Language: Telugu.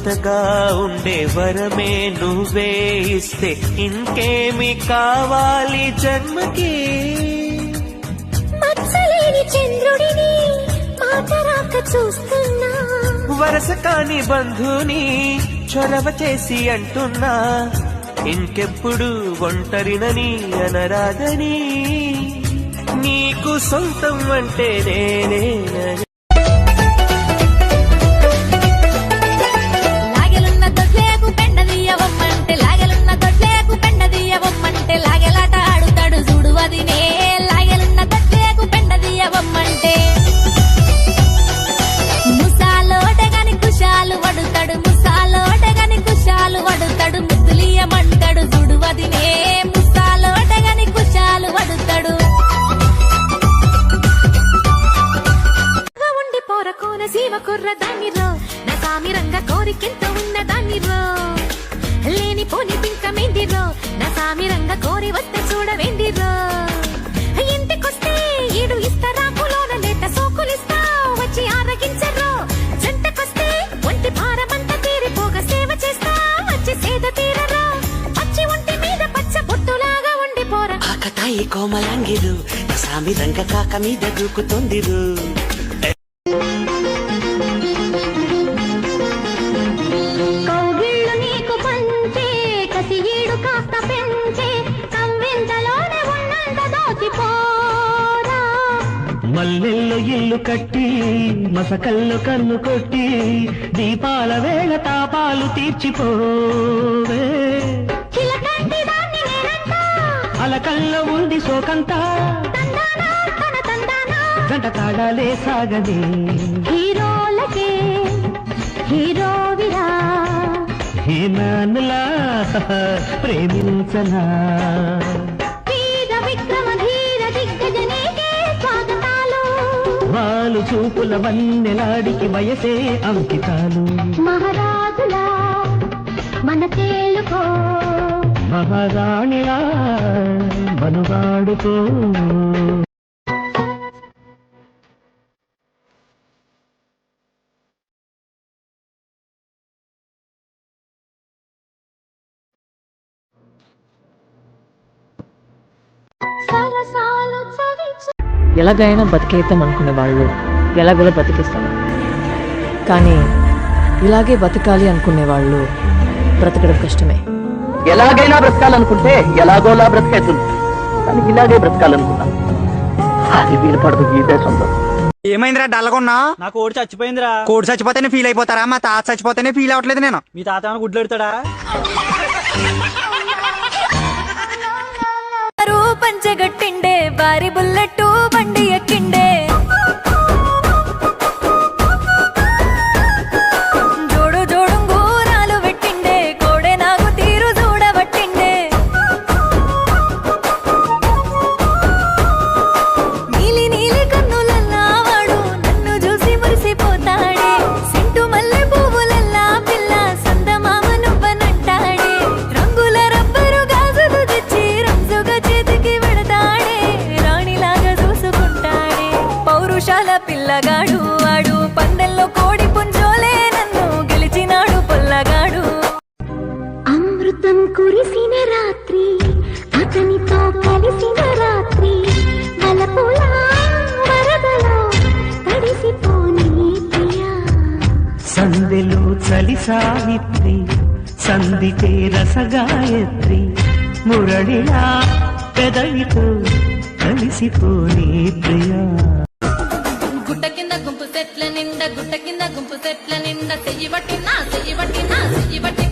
జతగా ఉండే వరమే నువ్వే ఇస్తే ఇంకేమి కావాలి జన్మకి. మచ్చలేని చంద్రుడిని మాట రాక చూస్తున్నా, వరస కాని బంధుని చొరవ చేసి అంటున్నా, ఇంకెప్పుడు ఒంటరినని అనరాదని, నీకు సొంతం అంటే నేనేనని. కుర్రదానిరో నా సామిరంగ కోరికెంత ఉన్నదానిరో, లేని పోని పింకమేందిరో నా సామిరంగ కోరి వస్తే చూడవేందిరో. ఇంటికొస్తే ఈడు ఇస్తారా కులోన లేత సోకులిస్తా వచ్చి ఆరగించరో, జంటకొస్తే ఒంటి భారమంతా తీరిపోగా సేవ చేస్తా వచ్చి సేద తీరరో, వచ్చి ఒంటి మీద పచ్చ బొట్టులాగా ఉండిపోరా. కాకతాయి కోమలాంగిరు నా సామిరంగ కాక మీద దూకుతోందిరు. మల్లెల్లో ఇల్లు కట్టి మసకల్లో కన్ను కొట్టి దీపాల వేళ తాపాలు తీర్చిపోవే. అలకల్లో ఉంది శోకంతా గంట తాడాలే సాగదే. హీరోలకే హీరోవిరా హీనానులా ప్రేమించనా. వాళ్ళు చూపుల వన్నెలాడికి వయసే అంకితాలు. మహారాజులా మన తేలుకో, మహారాణిలా మనుగాడుకో. ఎలాగైనా బతికేద్దాం అనుకునే వాళ్ళు ఎలాగోలా బతికిస్తారు, కానీ ఇలాగే బతకాలి అనుకునే వాళ్ళు బ్రతకడం కష్టమే. ఎలాగైనా బ్రతకాలనుకుంటే ఎలాగోలా బ్రతికేస్తుంది, కానీ ఇలాగే బ్రతకాలనుకున్నా అది వీలు పడదు ఈ దేశంలో. ఏమైందిరా డల్లగొన్నా? నా కోడి చచ్చిపోయిందిరా. కోడి చచ్చిపోతేనే ఫీల్ అయిపోతారా? మా తాత చచ్చిపోతేనే ఫీల్ అవ్వట్లేదు నేను. మీ తాత ఏమైనా గుడ్లు పెడతాడా? పంచగట్టిండే బారి బుల్లెట్టు బండి ఎక్కిండే, జోడు జోడు గూరాలు పెట్టిండే, కోడే నాకు తీరు చూడబట్టిండే. నీలి నీలి కన్నులల్లా వాడు నన్ను చూసి మురిసిపోతాడే, సెంటు మల్లె పువ్వులల్లా పిల్ల సందమామ నువ్వనంటాడే, రంగుల రబ్బరు గాజులు తెచ్చి రంజుగా చేతికి పెడతాడే, రాణిలాగా చూసుకుంటాడే. పౌరుషాల పిల్లగాడు వాడు, పందెల్లో కోడి పుంజోలే నన్ను గెలిచినాడు పొల్లగాడు. అమృతం కురిసిన రాత్రి అతనితో కలిసిన రాత్రి, వలపుల వరదలో తడిసిపోని ప్రియా. సందెలో చలి సావిత్రి సందితే రసగాయత్రి, మురళిలా పెదవితో కలిసిపోని ప్రియా. గుట్ట కింద గుంపు సెట్ల నిండా, గుట్ట కింద గుంపు సెట్ల నిండా, చెయ్యి పట్టినా చెయ్యి పట్టినా చెయ్యి పట్టినా